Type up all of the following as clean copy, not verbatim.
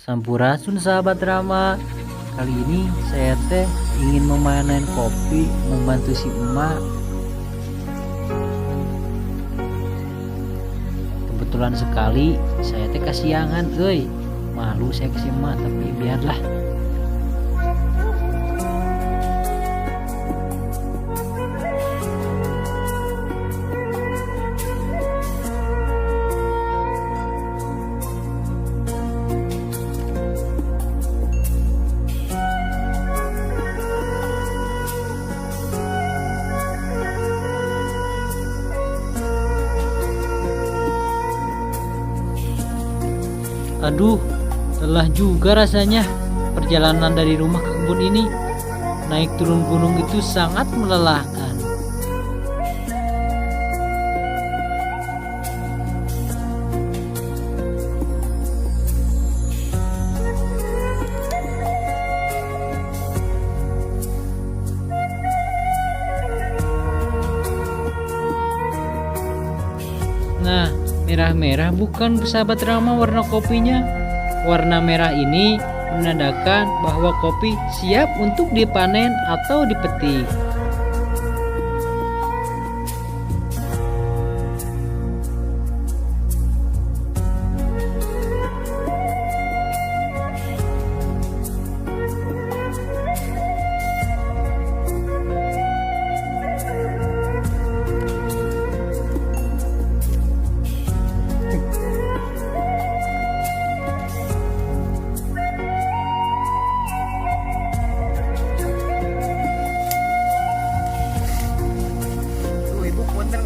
Sampurasun sahabat Rama. Kali ini saya ingin memanen kopi membantu si emak. Kebetulan sekali saya kasihangan, malu saya ke si emak, tapi biarlah. Aduh, lelah juga rasanya perjalanan dari rumah ke kebun ini. Naik turun gunung itu sangat melelahkan. Nah, merah-merah bukan sahabat Rama warna kopinya. Warna merah ini menandakan bahwa kopi siap untuk dipanen atau dipetik.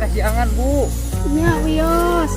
Kasihangan Bu. Ya Wios.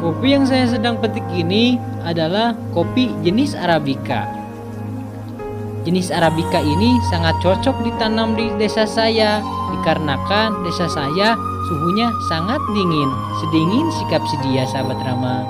Kopi yang saya sedang petik ini adalah kopi jenis Arabica. Jenis Arabica ini sangat cocok ditanam di desa saya, dikarenakan desa saya suhunya sangat dingin, sedingin sikap sedia sahabat Rama.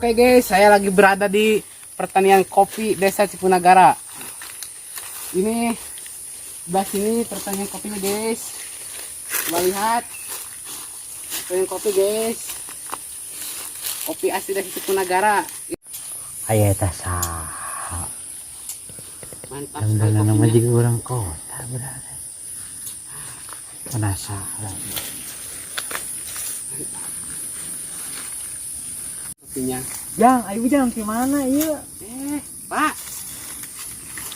Oke guys, saya lagi berada di pertanian kopi Desa Cipunagara. Ini sebelah sini pertanian kopinya guys. Coba lihat pertanian kopi guys. Kopi asli dari Cipunagara. Ayo tasah. Mantap. Dan nama juga orang kota berada. Penasaran. Kopinya. Jang, ayo Jang, gimana iya? Pak.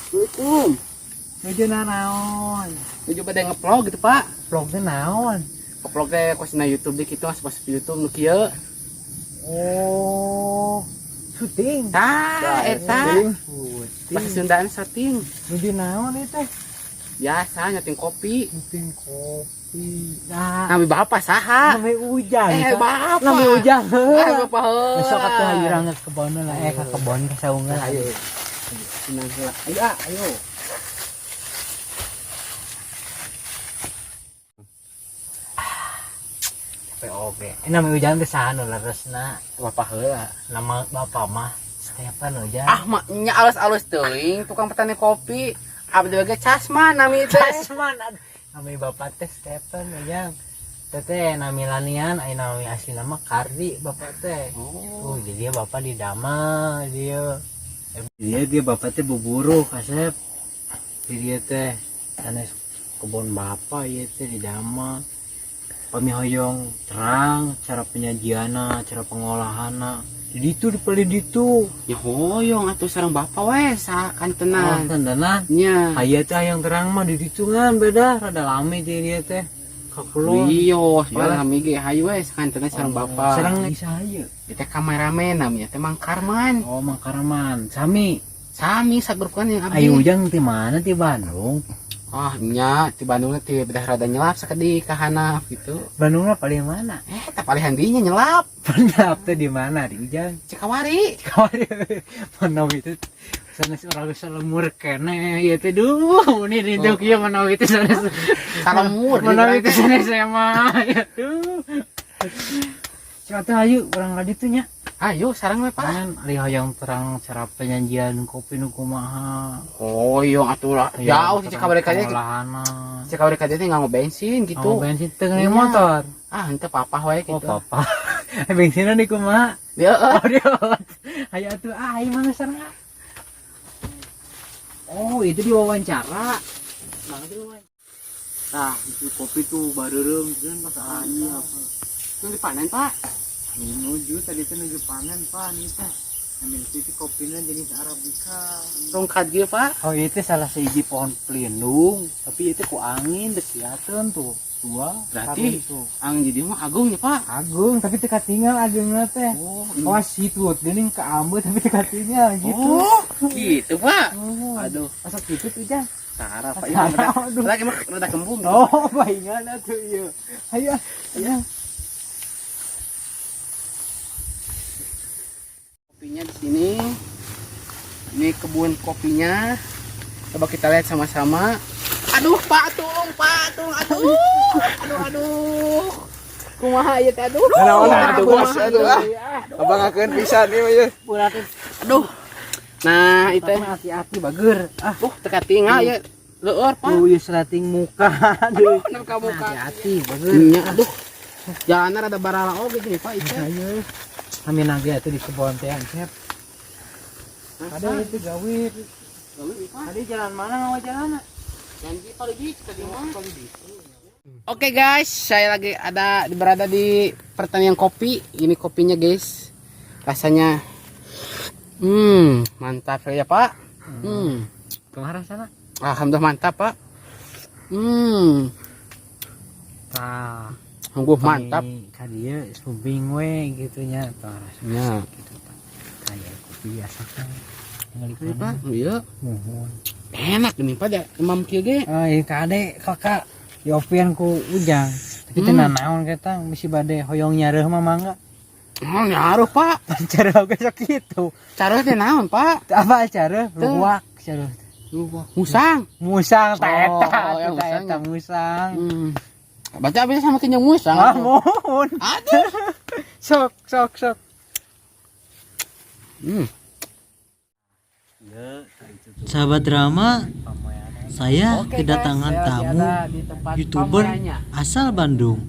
Assalamualaikum. Nuju naon? Nuju pada ngeplog gitu Pak. Vlognya naon? Ngeplog teh kosina YouTube deh gitu, masuk YouTube nu kieu. Oh, syuting. Tah, eta. Bahasa Sundaan syuting. Nuju naon itu? Biasa nyeting kopi. Syuting kopi. Nah, Nami bapak saha? namanya Ujang. Bapak. Namanya Ujang. Bapak. Besok atuh hayurang ke kebon lah, ke kebon ke saungan. Ayo. Senang heula. Ayo. Capek oge. Namanya Ujang teh saha nu leresna? Bapak heula. Nama bapak mah Stefan Ujang. Ah, maknya alus-alus teuing tukang petani kopi. abdi baga casman nami teh. Casman nami bapak teh Stephen yang teteh nami lanian ai nami asli nama Kardi bapak teh. Oh, jadi dia bapak di Dama dia. Dia bapak teh buburu kasep. Jadi dia teh sanes kebun bapak ieu teh di Dama. Pamihoyong terang cara penyajiana, cara pengolahanna. Di ditu dipeli ditu. Ya hoyong atuh sareng bapak we sakantenan. Kantenan. Nya. Aya teh yang terang mah di ditu kan beda rada lame teh dia teh. Kakulon. Iyo, soalnya nami ge hayu we sakantenan sareng bapak. Sareng bisa aya. Kita kameramen namanya teh Mang Karman. Oh, Mang Karman. Sami. Sami sagrup kan yang abdi. Ayo ujang di mana di Bandung? Ah, nya di Bandung teh bedah rada nyelap sakadi ka hanap gitu. Bandungnya paling mana? Tak paling handinya nyelap. Pendap teh di mana di ujang? Cikawari. Kawari mana itu sanes orang salemur kene ieu teh duh ini di kieu mana itu sanes Salemur. mana itu sanes mah ya duh. Cata ayo urang ka ditu nya. Ayo sareng we Pak. Kan ari hoyong terang cara penyajian kopi nu kumaha. Hoyong atuh lah. Jauh di Cikawari ka dieu. Olahana. Cikawari ka dieu teh nganggo bensin gitu. Oh, bensin teu ngeun motor. Ah, henteu papah we Oh, gitu. papa. Bensinna di kumaha? Heeh. Oh, diot. Hayu atuh ai mah sareng. Oh, itu diwawancara. Nah, itu diwawancara. Nah, itu kopi tuh bareureung jeung masalahnya apa? Yang dipanen Pak. Menuju tadi teh nuju panen Pak nih teh. Ambil itu kopinya jenis Arabica. Tongkat ge Pak. Oh, itu salah siji pohon pelindung, tapi itu ku angin desiateun tuh. Tua. Berarti itu ang jadi mah agung ya Pak. agung tapi teu katinggal agungna teh. Oh, Wah, situ geuning ka ambeut tapi teu katinggal gitu. Oh, gitu Pak. Oh, Aduh, asa kitu tuh Jang. sarap Pak. Aduh. Lagi mah rada kembung. Oh, baingan atuh ieu. Hayu, ayo. Kopinya di sini. Ini kebun kopinya. Coba kita lihat sama-sama. Aduh, Pak Tung, aduh. Kumaha ieu teh aduh. Aduh, bos, aduh. Abang akeun pisan ieu ieu. Aduh. Nah, itu Tapi hati-hati bageur. teka tinggal ya. Leueur, Pak. Ieu serating muka. Aduh. Bener ka muka. Hati-hati bageur. Nya, aduh. Jalanna rada barala oge gini, Pak, itu. Ayo. Kami nage atuh di kebon teh Ansep. Ada itu gawir. Tadi jalan mana ngawa jalan? Janji Palibik tadi mah. Oke guys, saya lagi berada di pertanian kopi. Ini kopinya guys. Rasanya mantap ya, Pak. Kemana sana? Alhamdulillah mantap, Pak. Tah. Sungguh mantap. Ka dieu subing we gitu nya tah Ya. gitu tah. Kayak kopi biasa kan. Ini, Pak. Iya. Mohon. Enak ini, Pak. Da imam kieu ge. Iya kade kakak diopian ku Ujang. Tapi teu naon kita misi bade hoyong nyareuh mah mangga. Oh, nyaruh, Pak. Cara oge sok kitu. Careuh teh naon, Pak? Apa cara luwak cara Musang. musang ta eta Oh, ya, ta eta musang. Baca bisa sama kenyang musang. Ah mohon. Aduh. Sok. Sahabat drama, saya kedatangan tamu YouTuber asal Bandung.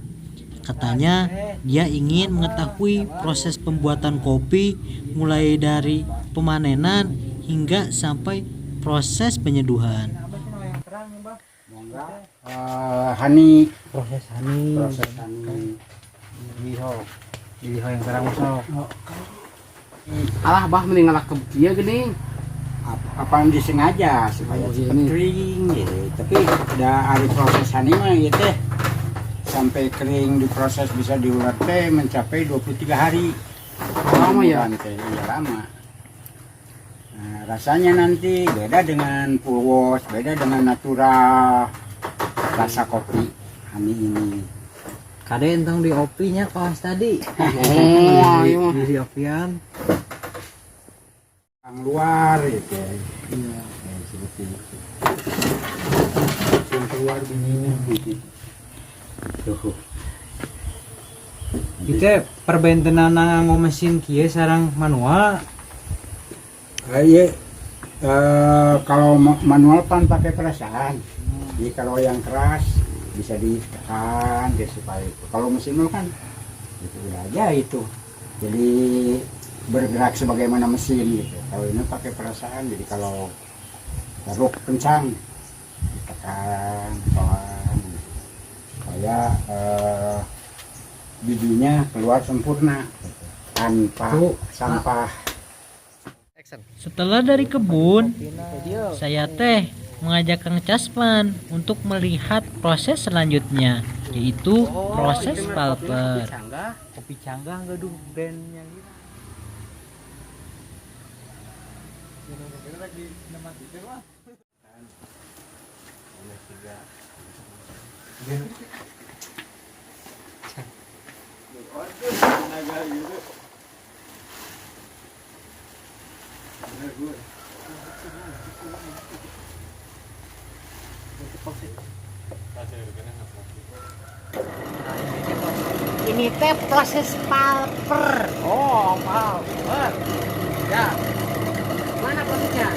Katanya dia ingin mengetahui proses pembuatan kopi mulai dari pemanenan hingga sampai proses penyeduhan. Hani, Proses hani. Liho yang terang sok. Alah, bah mending ngalak ke kieu geuning. apa yang disengaja supaya Oh, cepat ini. kering gitu. Tapi udah hari proses hani mah gitu sampai kering diproses bisa diulat teh mencapai 23 hari. Lama ya? Teh, iya lama. Nah, rasanya nanti beda dengan purwos, beda dengan natural rasa kopi hani ini. Kade entong di opinya kawas tadi. Oh, iya mah. Di opian. Yang luar gitu. Iya, seperti itu. Yang keluar begini gitu. Tuh. Kita perbentenan nganggo mesin kieu sareng manual. Iya, Kalau manual pan pakai perasaan. Jadi kalau yang keras bisa ditekan dia supaya itu. Kalau mesin nol kan itu udah aja itu. Jadi bergerak sebagaimana mesin gitu. Kalau ini pakai perasaan. Jadi kalau taruh kencang ditekan pelan supaya bijinya keluar sempurna gitu. Tanpa sampah. Setelah dari kebun, saya mengajak Kang Casman untuk melihat proses selanjutnya, yaitu proses pulper. Kopi canggah gaduh brandnya gitu. Ini teh proses pulper. Oh, pulper. Ya. Mana prosesnya?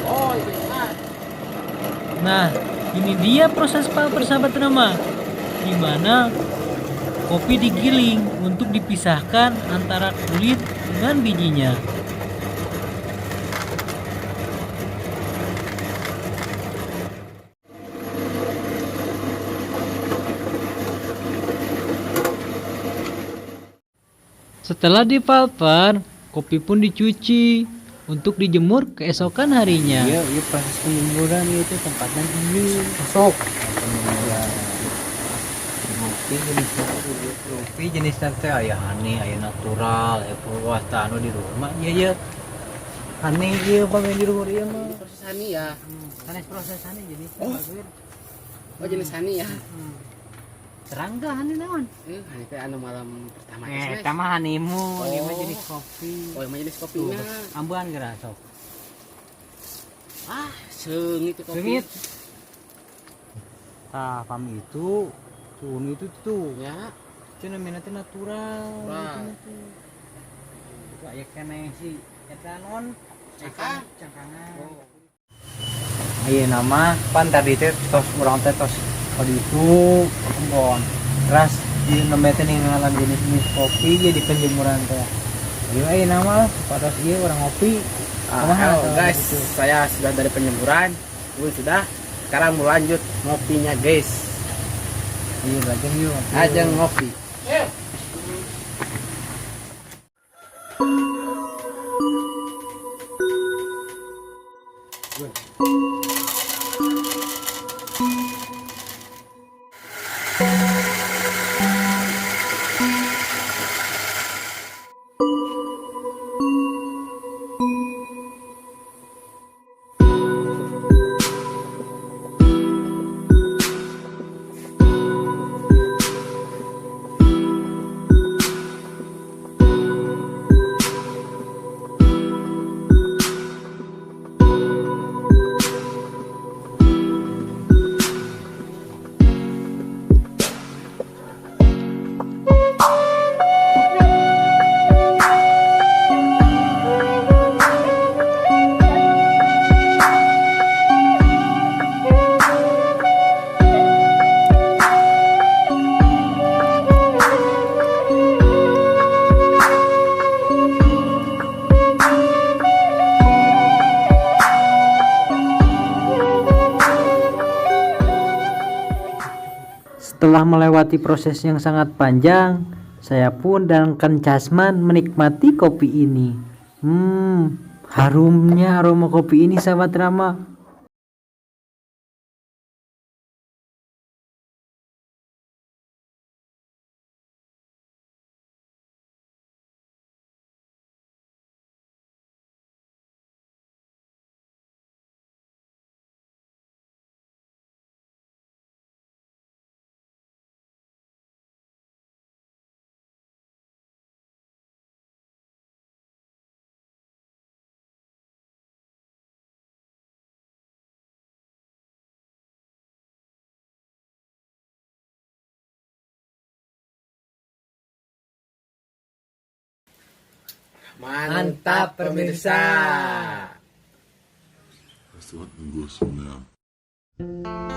Oh, itu kan. Nah, ini dia proses pulper sahabat Rama, di mana kopi digiling untuk dipisahkan antara kulit dengan bijinya. Setelah dipulper, kopi pun dicuci untuk dijemur keesokan harinya. Iya, proses penjemuran itu tempatnya gini. Masuk. Kopi jenis teh aya aneh, aya natural, aya puas anu di rumah. Iya. Aneh ieu bang di rumah ieu mah. Proses hani ya. Sanes proses aneh jadi. Oh, jenis hani ya. Serangga aneh naon? Hani teh anu malam pertama Eta mah hanimu, Oh. ieu mah jenis kopi. Oh, yang jenis kopinya. Ambuan geura sok. Ah, seungit itu kopi. Sengit. Tah, kami itu tuh Ya. itu namanya teh natural. Wah. Itu aya keneh si eta non Cangkang. cangkangan. Oh. Iya nama pan tadi teh tos urang teh tos kali itu kebon. Terus di namanya teh ninggalan jenis kopi jadi penjemuran teh. Iya nama pada ieu orang ngopi. Halo guys, saya sudah dari penyemuran. Sudah. Sekarang mau lanjut ngopinya guys. Iya lajeng yuk. Aja ngopi. Setelah melewati proses yang sangat panjang, saya pun dan Kang Casman menikmati kopi ini. Harumnya aroma kopi ini sahabat Rama. Mantap pemirsa. That's what goes from there.